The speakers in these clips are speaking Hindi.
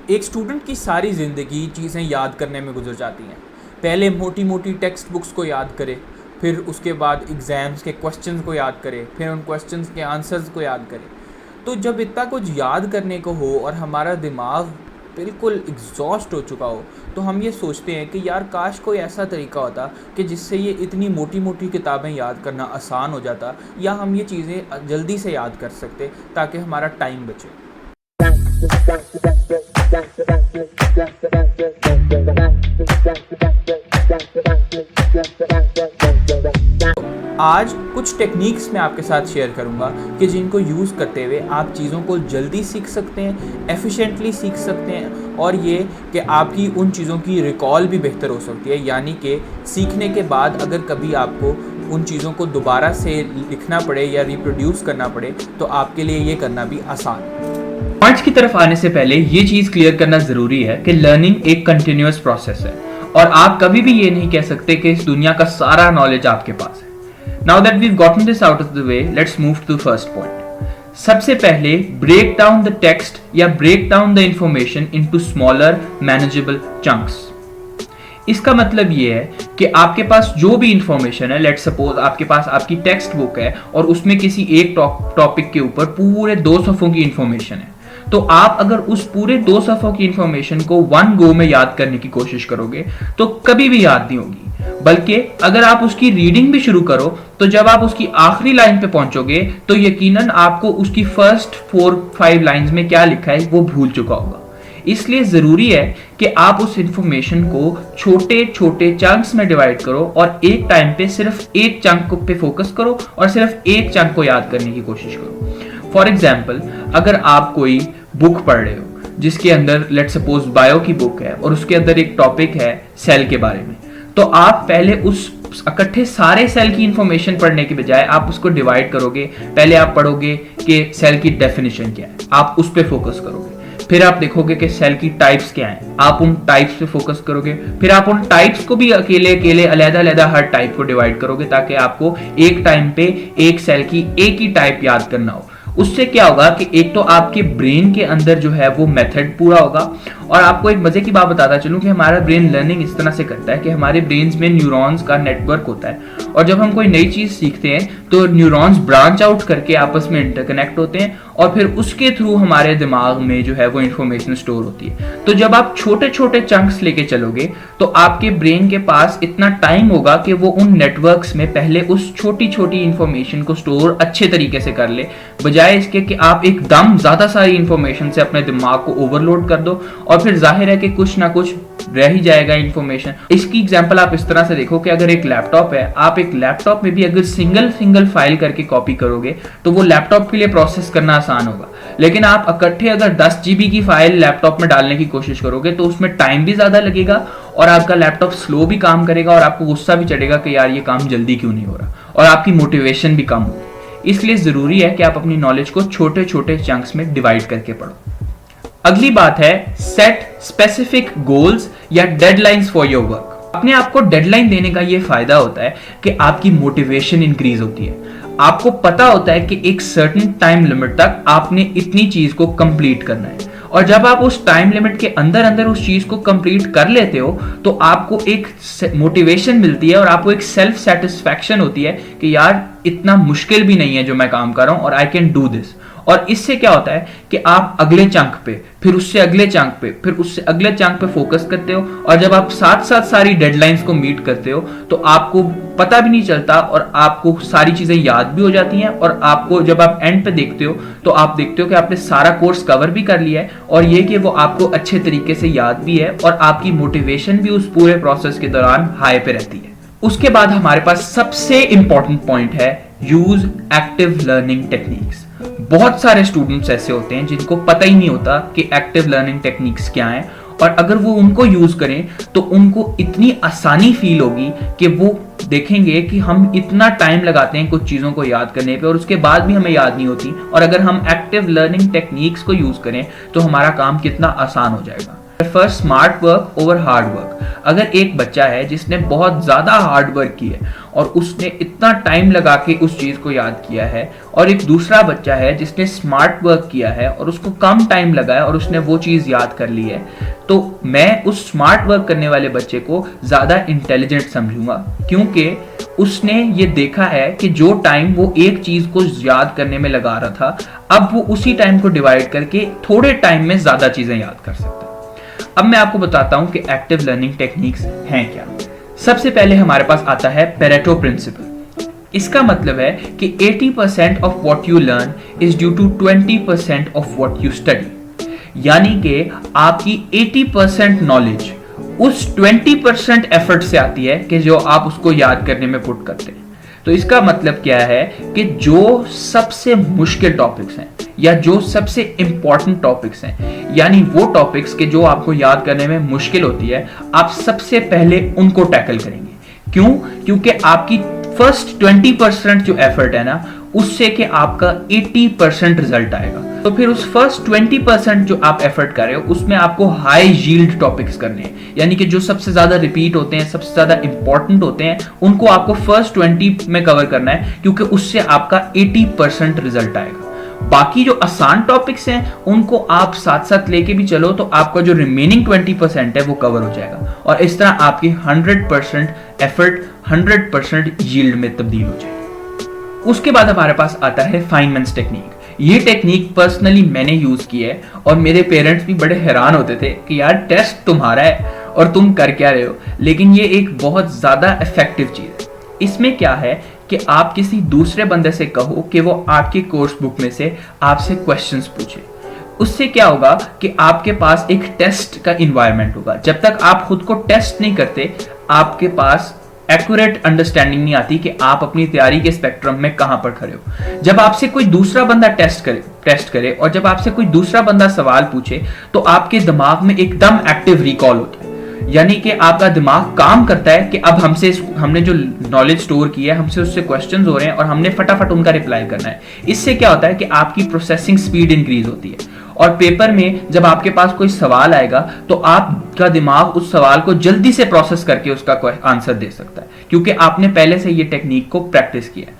एक स्टूडेंट की सारी ज़िंदगी चीज़ें याद करने में गुजर जाती हैं। पहले मोटी मोटी टेक्स्ट बुक्स को याद करे, फिर उसके बाद एग्ज़ाम्स के क्वेश्चंस को याद करे, फिर उन क्वेश्चंस के आंसर्स को याद करे। तो जब इतना कुछ याद करने को हो और हमारा दिमाग बिल्कुल एग्जॉस्ट हो चुका हो, तो हम ये सोचते हैं कि यार काश कोई ऐसा तरीका होता कि जिससे ये इतनी मोटी मोटी किताबें याद करना आसान हो जाता, या हम ये चीज़ें जल्दी से याद कर सकते ताकि हमारा टाइम बचे। आज कुछ टेक्निक्स मैं आपके साथ शेयर करूंगा कि जिनको यूज़ करते हुए आप चीज़ों को जल्दी सीख सकते हैं, एफिशिएंटली सीख सकते हैं, और ये कि आपकी उन चीज़ों की रिकॉल भी बेहतर हो सकती है। यानी कि सीखने के बाद अगर कभी आपको उन चीज़ों को दोबारा से लिखना पड़े या रिप्रोड्यूस करना पड़े तो आपके लिए ये करना भी आसान है। पॉइंट्स की तरफ आने से पहले ये चीज़ क्लियर करना ज़रूरी है कि लर्निंग एक कंटिन्यूअस प्रोसेस है और आप कभी भी ये नहीं कह सकते कि इस दुनिया का सारा नॉलेज आपके पास है। Now that we've gotten this out of the way, let's move to the first point. सबसे पहले break down the text या break down the information into smaller manageable chunks. इसका मतलब ये है कि आपके पास जो भी इंफॉर्मेशन है, लेट्स सपोज आपके पास आपकी टेक्स्ट बुक है और उसमें किसी एक टॉपिक के ऊपर पूरे 2 सफ़ों की इंफॉर्मेशन है, तो आप अगर उस पूरे 2 सफ़ों की इंफॉर्मेशन को वन गो में याद करने की कोशिश करोगे तो कभी भी याद नहीं होगी। बल्कि अगर आप उसकी रीडिंग भी शुरू करो तो जब आप उसकी आखिरी लाइन पे पहुंचोगे तो यकीनन आपको उसकी फर्स्ट 4-5 लाइंस में क्या लिखा है वो भूल चुका होगा। इसलिए जरूरी है कि आप उस इंफॉर्मेशन को छोटे छोटे चंक्स में डिवाइड करो और एक टाइम पे सिर्फ एक चंक पे फोकस करो और सिर्फ एक चंक को याद करने की कोशिश करो। फॉर एग्जाम्पल, अगर आप कोई बुक पढ़ रहे हो जिसके अंदर लेट्स सपोज बायो की बुक है और उसके अंदर एक टॉपिक है सेल के बारे में, तो आप पहले उस इकट्ठे सारे सेल की इंफॉर्मेशन पढ़ने के बजाय आप उसको डिवाइड करोगे। पहले आप पढ़ोगे कि सेल की डेफिनेशन क्या है, आप उस पर फोकस करोगे। फिर आप देखोगे कि सेल की टाइप्स क्या हैं, आप उन टाइप्स पे फोकस करोगे। फिर आप उन टाइप्स को भी अकेले अकेले अलग-अलग हर टाइप को डिवाइड करोगे ताकि आपको एक टाइम पे एक सेल की एक ही टाइप याद करना हो। उससे क्या होगा कि एक तो आपके ब्रेन के अंदर जो है वो मेथड पूरा होगा। और आपको एक मजे की बात बताता चलूं कि हमारा ब्रेन लर्निंग इस तरह से करता है कि हमारे ब्रेन्स में न्यूरॉन्स का नेटवर्क होता है और जब हम कोई नई चीज सीखते हैं तो न्यूरॉन्स ब्रांच आउट करके आपस में इंटरकनेक्ट होते हैं और फिर उसके थ्रू हमारे दिमाग में जो है वो इंफॉर्मेशन स्टोर होती है। तो जब आप छोटे छोटे चंक्स लेके चलोगे तो आपके ब्रेन के पास इतना टाइम होगा कि वो उन नेटवर्क्स में पहले उस छोटी छोटी इंफॉर्मेशन को स्टोर अच्छे तरीके से कर ले, बजाय इसके कि आप एकदम ज्यादा सारी इंफॉर्मेशन से अपने दिमाग को ओवरलोड कर दो और फिर जाहिर है कि कुछ ना कुछ रह ही जाएगा इंफॉर्मेशन। इसकी एग्जांपल आप इस तरह से देखो कि अगर एक लैपटॉप है, आप एक लैपटॉप में भी अगर सिंगल फाइल करके कॉपी करोगे तो वो लैपटॉप के लिए प्रोसेस करना आसान होगा, लेकिन आप इकट्ठे अगर 10 GB की फाइल लैपटॉप में डालने की कोशिश करोगे तो उसमें टाइम भी ज्यादा लगेगा और आपका लैपटॉप स्लो भी काम करेगा और आपको गुस्सा भी चढ़ेगा कि यार ये काम जल्दी क्यों नहीं हो रहा, और आपकी मोटिवेशन भी कम होगी। इसलिए जरूरी है कि आप अपनी नॉलेज को छोटे छोटे चंक्स में डिवाइड करके पढ़ो। अगली बात है सेट स्पेसिफिक गोल्स या डेडलाइंस फॉर योर वर्क। अपने आप को डेडलाइन देने का ये फायदा होता है कि आपकी मोटिवेशन इंक्रीज होती है। आपको पता होता है कि एक सर्टेन टाइम लिमिट तक आपने इतनी चीज को कंप्लीट करना है, और जब आप उस टाइम लिमिट के अंदर अंदर उस चीज को कंप्लीट कर लेते हो तो आपको एक मोटिवेशन मिलती है और आपको एक सेल्फ सेटिस्फैक्शन होती है कि यार इतना मुश्किल भी नहीं है जो मैं काम कर रहा हूं और आई कैन डू दिस। और इससे क्या होता है कि आप अगले चंक पे, फिर उससे अगले चंक पे, फिर उससे अगले चंक पे फोकस करते हो, और जब आप साथ साथ सारी डेडलाइंस को मीट करते हो तो आपको पता भी नहीं चलता और आपको सारी चीजें याद भी हो जाती हैं, और आपको जब आप एंड पे देखते हो तो आप देखते हो कि आपने सारा कोर्स कवर भी कर लिया है और ये कि वो आपको अच्छे तरीके से याद भी है और आपकी मोटिवेशन भी उस पूरे प्रोसेस के दौरान हाई पे रहती है। उसके बाद हमारे पास सबसे इंपॉर्टेंट पॉइंट है यूज एक्टिव लर्निंग टेक्निक्स। बहुत सारे स्टूडेंट्स ऐसे होते हैं जिनको पता ही नहीं होता कि एक्टिव लर्निंग टेक्निक्स क्या हैं, और अगर वो उनको यूज करें तो उनको इतनी आसानी फील होगी कि वो देखेंगे कि हम इतना टाइम लगाते हैं कुछ चीजों को याद करने पे और उसके बाद भी हमें याद नहीं होती, और अगर हम एक्टिव लर्निंग टेक्निक्स को यूज करें तो हमारा काम कितना आसान हो जाएगा। Smart work over hard work. अगर एक बच्चा है जिसने बहुत ज्यादा हार्ड वर्क की है और उसने इतना टाइम लगा के उस चीज को याद किया है, और एक दूसरा बच्चा है जिसने स्मार्ट वर्क किया है और उसको कम टाइम लगा है और उसने वो चीज याद कर ली है, तो मैं उस स्मार्ट वर्क करने वाले बच्चे को ज्यादा इंटेलिजेंट समझूंगा, क्योंकि उसने ये देखा है कि जो टाइम वो एक चीज को याद करने में लगा रहा था, अब वो उसी टाइम को डिवाइड करके थोड़े टाइम में ज्यादा चीजें याद कर सकता है। अब मैं आपको बताता हूं कि एक्टिव लर्निंग टेक्निक्स हैं क्या। सबसे पहले हमारे पास आता है पेरेटो प्रिंसिपल। इसका मतलब है कि 80% of what you learn is due to 20% of what you study. यानी कि आपकी 80% नॉलेज उस 20% एफर्ट से आती है कि जो आप उसको याद करने में पुट करते हैं। तो इसका मतलब क्या है कि जो सबसे मुश्किल टॉपिक्स हैं या जो सबसे इंपॉर्टेंट टॉपिक्स हैं, यानी वो टॉपिक्स के जो आपको याद करने में मुश्किल होती है, आप सबसे पहले उनको टैकल करेंगे। क्यों? क्योंकि आपकी फर्स्ट 20% जो एफर्ट है ना, उससे कि आपका 80% रिजल्ट आएगा। तो फिर उस फर्स्ट 20% जो आप एफर्ट कर रहे हो, उसमें आपको हाई यील्ड टॉपिक्स करने हैं, यानी कि जो सबसे ज्यादा रिपीट होते हैं, सबसे ज्यादा इंपॉर्टेंट होते हैं, उनको आपको फर्स्ट 20 में कवर करना है, क्योंकि उससे आपका 80% रिजल्ट आएगा। बाकी जो आसान टॉपिक्स हैं उनको आप साथ साथ लेके भी चलो, तो आपका जो रिमेनिंग 20% है वो कवर हो जाएगा, और इस तरह आपकी 100% एफर्ट 100% यील्ड में तब्दील हो जाएगी। उसके बाद हमारे पास आता है फाइनमेंस टेक्निक। ये टेक्निक पर्सनली मैंने यूज की है और मेरे पेरेंट्स भी बड़े हैरान होते थे कि यार टेस्ट तुम्हारा है और तुम कर क्या रहे हो, लेकिन ये एक बहुत ज्यादा इफेक्टिव चीज है। इसमें क्या है कि आप किसी दूसरे बंदे से कहो कि वो आपकी कोर्स बुक में से आपसे क्वेश्चंस पूछे। उससे क्या होगा कि आपके पास एक टेस्ट का इन्वायरमेंट होगा। जब तक आप खुद को टेस्ट नहीं करते, आपके पास एक्यूरेट अंडरस्टैंडिंग नहीं आती कि आप अपनी तैयारी के स्पेक्ट्रम में कहां पर खड़े हो। जब आपसे कोई दूसरा बंदा टेस्ट करे और जब आपसे कोई दूसरा बंदा सवाल पूछे, तो आपके दिमाग में एकदम एक्टिव रिकॉल होता है, यानी कि आपका दिमाग काम करता है कि अब हमने जो नॉलेज स्टोर की है, हमसे उससे क्वेश्चंस हो रहे हैं और हमने फटाफट उनका रिप्लाई करना है। इससे क्या होता है कि आपकी प्रोसेसिंग स्पीड इंक्रीज होती है, और पेपर में जब आपके पास कोई सवाल आएगा तो आपका दिमाग उस सवाल को जल्दी से प्रोसेस करके उसका आंसर दे सकता है, क्योंकि आपने पहले से ये टेक्निक को प्रैक्टिस किया है।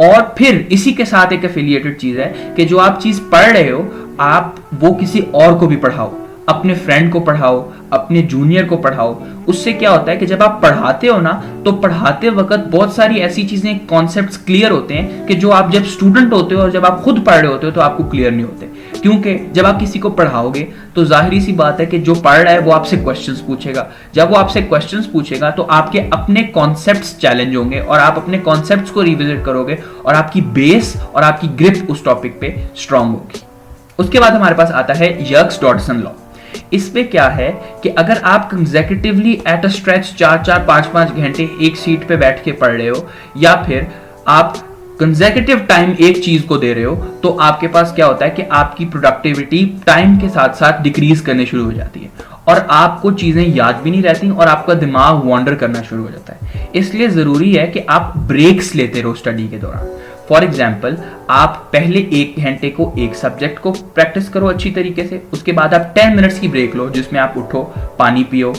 और फिर इसी के साथ एक एफिलिएटेड चीज है कि जो आप चीज पढ़ रहे हो, आप वो किसी और को भी पढ़ाओ, अपने फ्रेंड को पढ़ाओ, अपने जूनियर को पढ़ाओ। उससे क्या होता है कि जब आप पढ़ाते हो ना, तो पढ़ाते वक्त बहुत सारी ऐसी चीजें, कॉन्सेप्ट्स क्लियर होते हैं कि जो आप जब स्टूडेंट होते हो और जब आप खुद पढ़ रहे होते हो तो आपको क्लियर नहीं होते। क्योंकि जब आप किसी को पढ़ाओगे तो जाहिर सी बात है कि जो पढ़ रहा है वो आपसे क्वेश्चंस पूछेगा। जब वो आपसे क्वेश्चंस पूछेगा तो आपके अपने कॉन्सेप्ट्स चैलेंज होंगे और आप अपने कॉन्सेप्ट्स को रिविजिट करोगे और आपकी बेस और आपकी ग्रिप उस टॉपिक पे स्ट्रांग होगी। उसके बाद हमारे पास आता है यर्क्स-डॉडसन लॉ। इसमें क्या है कि अगर आप कंसेक्यूटिवली एट अ स्ट्रेच 4-4, 5-5 घंटे एक सीट पे बैठ के पढ़ रहे हो, या फिर आप कंसेक्यूटिव टाइम एक चीज को दे रहे हो, तो आपके पास क्या होता है कि आपकी प्रोडक्टिविटी टाइम के साथ साथ डिक्रीज करने शुरू हो जाती है और आपको चीजें याद भी नहीं रहती और आपका दिमाग वॉन्डर करना शुरू हो जाता है। इसलिए जरूरी है कि आप ब्रेक्स लेते रहो स्टडी के दौरान। फॉर एग्जाम्पल, आप पहले 1 घंटे को एक सब्जेक्ट को प्रैक्टिस करो अच्छी तरीके से, उसके बाद आप 10 मिनट्स की ब्रेक लो, जिसमें आप उठो, पानी पियो,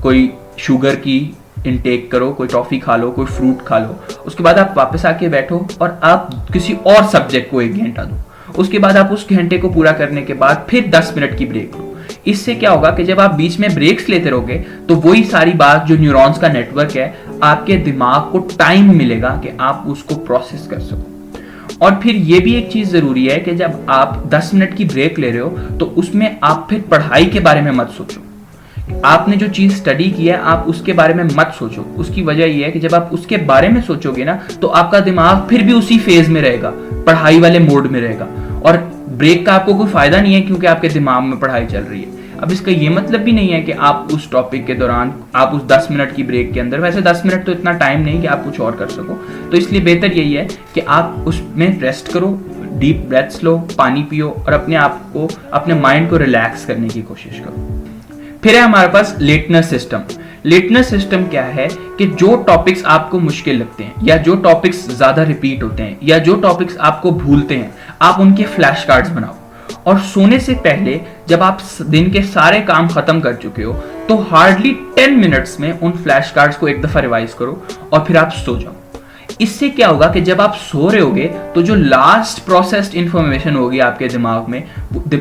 कोई शुगर की इनटेक करो, कोई टॉफी खा लो, कोई फ्रूट खा लो। उसके बाद आप वापस आके बैठो और आप किसी और सब्जेक्ट को 1 घंटा दो। उसके बाद आप उस घंटे को पूरा करने के बाद फिर 10 मिनट की ब्रेक लो। इससे क्या होगा कि जब आप बीच में ब्रेक्स लेते रहोगे तो वही सारी बात, जो न्यूरॉन्स का नेटवर्क है, आपके दिमाग को टाइम मिलेगा कि आप उसको प्रोसेस कर सको। और फिर ये भी एक चीज जरूरी है कि जब आप 10 मिनट की ब्रेक ले रहे हो तो उसमें आप फिर पढ़ाई के बारे में मत सोचो। आपने जो चीज स्टडी की है आप उसके बारे में मत सोचो। उसकी वजह यह है कि जब आप उसके बारे में सोचोगे ना, तो आपका दिमाग फिर भी उसी फेज में रहेगा, पढ़ाई वाले मोड में रहेगा, और ब्रेक का आपको कोई फायदा नहीं है क्योंकि आपके दिमाग में पढ़ाई चल रही है। अब इसका ये मतलब भी नहीं है कि आप उस टॉपिक के दौरान, आप उस 10 मिनट की ब्रेक के अंदर, वैसे 10 मिनट तो इतना टाइम नहीं कि आप कुछ और कर सको, तो इसलिए बेहतर यही है कि आप उसमें रेस्ट करो, डीप ब्रेथ्स लो, पानी पियो और अपने आप को, अपने माइंड को रिलैक्स करने की कोशिश करो। फिर है हमारे पास लेटनर सिस्टम। लेटनर सिस्टम क्या है कि जो टॉपिक्स आपको मुश्किल लगते हैं, या जो टॉपिक्स ज्यादा रिपीट होते हैं, या जो टॉपिक्स आपको भूलते हैं, आप उनके फ्लैश कार्ड्स बनाओ और सोने से पहले जब आप दिन के सारे काम खत्म कर चुके हो तो हार्डली 10 मिनट्स में उन फ्लैश कार्ड्स को एक दफा रिवाइज करो और फिर आप सो जाओ। इससे क्या होगा कि जब आप सो रहे होगे तो जो लास्ट प्रोसेस्ड इंफॉर्मेशन होगी आपके दिमाग में,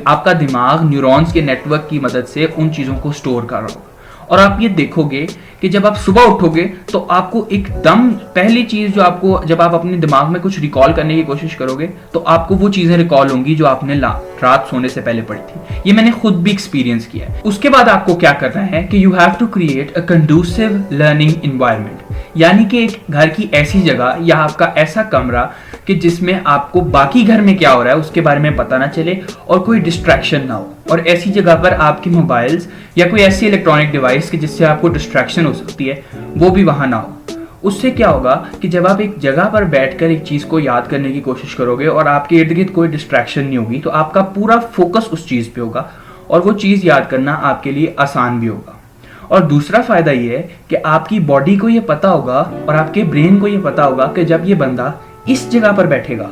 आपका दिमाग न्यूरॉन्स के नेटवर्क की मदद से उन चीज़ों को स्टोर कर रहा होगा। और आप ये देखोगे कि जब आप सुबह उठोगे तो आपको एकदम पहली चीज जो आपको, जब आप अपने दिमाग में कुछ रिकॉल करने की कोशिश करोगे तो आपको वो चीजें रिकॉल होंगी जो आपने रात सोने से पहले पढ़ी थी। ये मैंने खुद भी एक्सपीरियंस किया है। उसके बाद आपको क्या करना है कि you have to create a conducive learning environment, यानी कि एक घर की ऐसी जगह या आपका ऐसा कमरा कि जिसमें आपको बाकी घर में क्या हो रहा है उसके बारे में पता ना चले और कोई डिस्ट्रैक्शन ना हो। और ऐसी जगह पर आपकी मोबाइल्स या कोई ऐसी इलेक्ट्रॉनिक डिवाइस कि जिससे आपको डिस्ट्रैक्शन हो सकती है वो भी वहां ना हो। उससे क्या होगा कि जब आप एक जगह पर बैठकर एक चीज को याद करने की कोशिश करोगे और आपके इर्द गिर्द कोई डिस्ट्रैक्शन नहीं होगी तो आपका पूरा फोकस उस चीज पे होगा और वो चीज याद करना आपके लिए आसान भी होगा। और दूसरा फायदा ये है कि आपकी बॉडी को ये पता होगा और आपके ब्रेन को ये पता होगा कि जब ये बंदा इस जगह पर बैठेगा,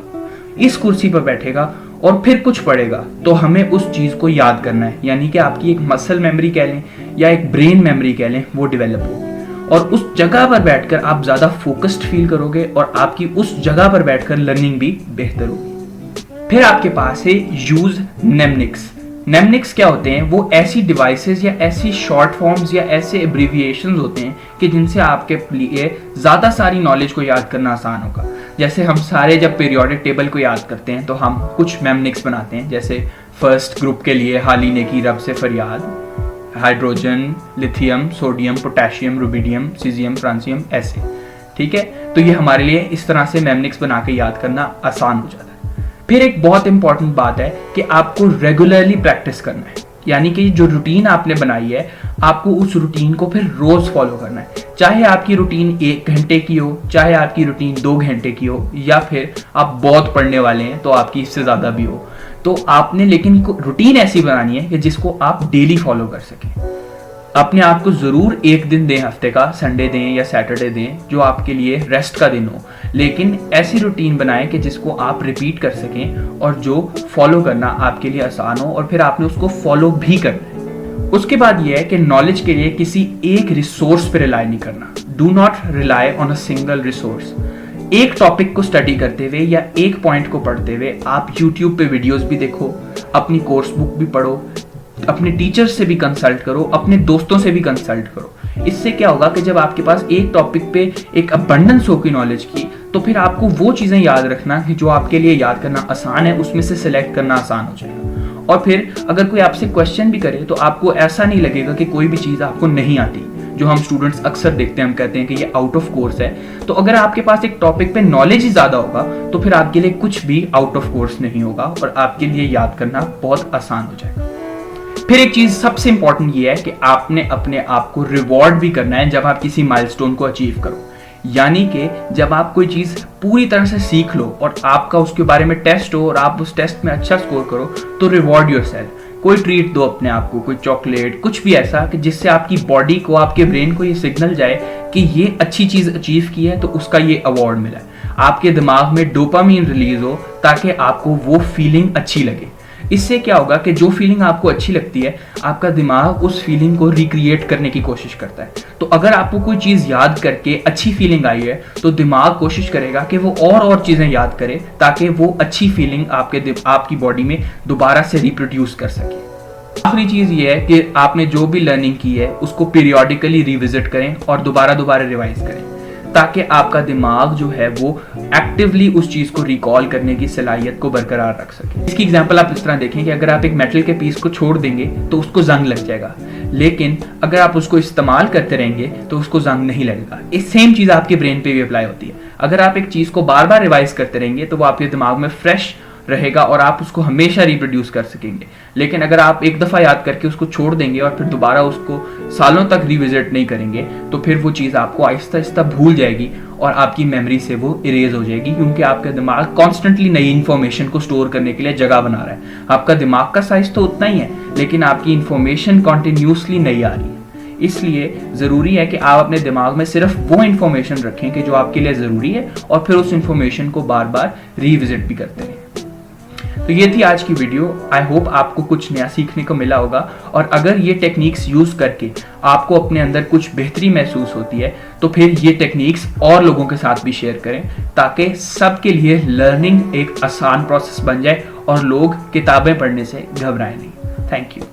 इस कुर्सी पर बैठेगा और फिर कुछ पढ़ेगा तो हमें उस चीज को याद करना है, यानी कि आपकी एक मसल मेमोरी कह लें या एक ब्रेन मेमोरी कह लें, वो डेवलप होगी। और उस जगह पर बैठकर आप ज्यादा फोकस्ड फील करोगे और आपकी उस जगह पर बैठकर लर्निंग भी बेहतर होगी। फिर आपके पास है यूज नेमनिक्स। नेमनिक्स क्या होते हैं? वो ऐसी डिवाइसेस या ऐसी शॉर्ट फॉर्म्स या ऐसे एब्रीविएशंस होते हैं कि जिनसे आपके लिए ज़्यादा सारी नॉलेज को याद करना आसान होगा। जैसे हम सारे जब पीरियोडिक टेबल को याद करते हैं तो हम कुछ नेमनिक्स बनाते हैं, जैसे फर्स्ट ग्रुप के लिए हाली ने की रब से फरियाद, hydrogen, lithium, sodium, potassium, rubidium, caesium, francium, ऐसे। ठीक है, तो ये हमारे लिए इस तरह से नेमनिक्स बना के याद करना आसान हो जाता है। फिर एक बहुत इंपॉर्टेंट बात है कि आपको रेगुलरली प्रैक्टिस करना है, यानी कि जो रूटीन आपने बनाई है आपको उस रूटीन को फिर रोज फॉलो करना है। चाहे आपकी रूटीन 1 घंटे की हो, चाहे आपकी रूटीन 2 घंटे की हो, या फिर आप बहुत पढ़ने वाले हैं तो आपकी इससे ज़्यादा भी हो, तो आपने लेकिन रूटीन ऐसी बनानी है कि जिसको आप डेली फॉलो कर सकें। अपने आप को ज़रूर एक दिन दें, हफ्ते का संडे दें या सैटरडे दें जो आपके लिए रेस्ट का दिन हो, लेकिन ऐसी रूटीन बनाएं कि जिसको आप रिपीट कर सकें और जो फॉलो करना आपके लिए आसान हो और फिर आपने उसको फॉलो भी करना है। उसके बाद यह है कि नॉलेज के लिए किसी एक रिसोर्स पर रिलाई नहीं करना। Do not rely on a single resource. एक टॉपिक को स्टडी करते हुए या एक पॉइंट को पढ़ते हुए आप यूट्यूब पे वीडियोस भी देखो, अपनी कोर्स बुक भी पढ़ो, अपने टीचर से भी कंसल्ट करो, अपने दोस्तों से भी कंसल्ट करो। इससे क्या होगा कि जब आपके पास एक टॉपिक पे एक अबंडेंस होगी नॉलेज की, तो फिर आपको वो चीज़ें याद रखना कि जो आपके लिए याद करना आसान है उसमें से सिलेक्ट करना आसान हो जाएगा। और फिर अगर कोई आपसे क्वेश्चन भी करे तो आपको ऐसा नहीं लगेगा कि कोई भी चीज़ आपको नहीं आती। जो हम स्टूडेंट्स अक्सर देखते हैं, हम कहते हैं कि ये आउट ऑफ कोर्स है। तो अगर आपके पास एक टॉपिक पे नॉलेज ही ज़्यादा होगा तो फिर आपके लिए कुछ भी आउट ऑफ कोर्स नहीं होगा और आपके लिए याद करना बहुत आसान हो जाएगा। फिर एक चीज सबसे इंपॉर्टेंट ये है कि आपने अपने आप को रिवॉर्ड भी करना है जब आप किसी माइलस्टोन को अचीव करो, यानी कि जब आप कोई चीज पूरी तरह से सीख लो और आपका उसके बारे में टेस्ट हो और आप उस टेस्ट में अच्छा स्कोर करो तो रिवॉर्ड योरसेल्फ। कोई ट्रीट दो अपने आप को, कोई चॉकलेट, कुछ भी ऐसा कि जिससे आपकी बॉडी को, आपके ब्रेन को ये सिग्नल जाए कि ये अच्छी चीज अचीव की है तो उसका ये अवार्ड मिला है। आपके दिमाग में डोपामीन रिलीज हो ताकि आपको वो फीलिंग अच्छी लगे। इससे क्या होगा कि जो फीलिंग आपको अच्छी लगती है आपका दिमाग उस फीलिंग को रिक्रिएट करने की कोशिश करता है। तो अगर आपको कोई चीज़ याद करके अच्छी फीलिंग आई है तो दिमाग कोशिश करेगा कि वो और चीज़ें याद करे ताकि वो अच्छी फीलिंग आपकी बॉडी में दोबारा से रिप्रोड्यूस कर सके। आखिरी चीज़ ये है कि आपने जो भी लर्निंग की है उसको पीरियोडिकली रिविजिट करें और दोबारा रिवाइज करें ताकि आपका दिमाग जो है वो एक्टिवली उस चीज़ को रिकॉल करने की सलाहियत को बरकरार रख सके। इसकी एग्जांपल आप इस तरह देखें कि अगर आप एक मेटल के पीस को छोड़ देंगे तो उसको जंग लग जाएगा, लेकिन अगर आप उसको इस्तेमाल करते रहेंगे तो उसको जंग नहीं लगेगा। इस सेम चीज़ आपके ब्रेन पे भी अप्लाई होती है। अगर आप एक चीज़ को बार बार रिवाइज करते रहेंगे तो वो आपके दिमाग में फ्रेश रहेगा और आप उसको हमेशा रिप्रोड्यूस कर सकेंगे। लेकिन अगर आप एक दफ़ा याद करके उसको छोड़ देंगे और फिर दोबारा उसको सालों तक रिविजिट नहीं करेंगे तो फिर वो चीज़ आपको आहिस्ता आहिस्ता भूल जाएगी और आपकी मेमोरी से वो इरेज हो जाएगी, क्योंकि आपका दिमाग कॉन्स्टेंटली नई इन्फॉर्मेशन को स्टोर करने के लिए जगह बना रहा है। आपका दिमाग का साइज तो उतना ही है लेकिन आपकी इन्फॉर्मेशन कॉन्टिन्यूसली नई आ रही है। इसलिए ज़रूरी है कि आप अपने दिमाग में सिर्फ वो इन्फॉर्मेशन रखें कि जो आपके लिए ज़रूरी है और फिर उस इन्फॉर्मेशन को बार बार रिविजिट भी करते रहें। तो ये थी आज की वीडियो। आई होप आपको कुछ नया सीखने को मिला होगा, और अगर ये टेक्निक्स यूज़ करके आपको अपने अंदर कुछ बेहतरी महसूस होती है तो फिर ये टेक्निक्स और लोगों के साथ भी शेयर करें, ताकि सबके लिए लर्निंग एक आसान प्रोसेस बन जाए और लोग किताबें पढ़ने से घबराएं नहीं। Thank you.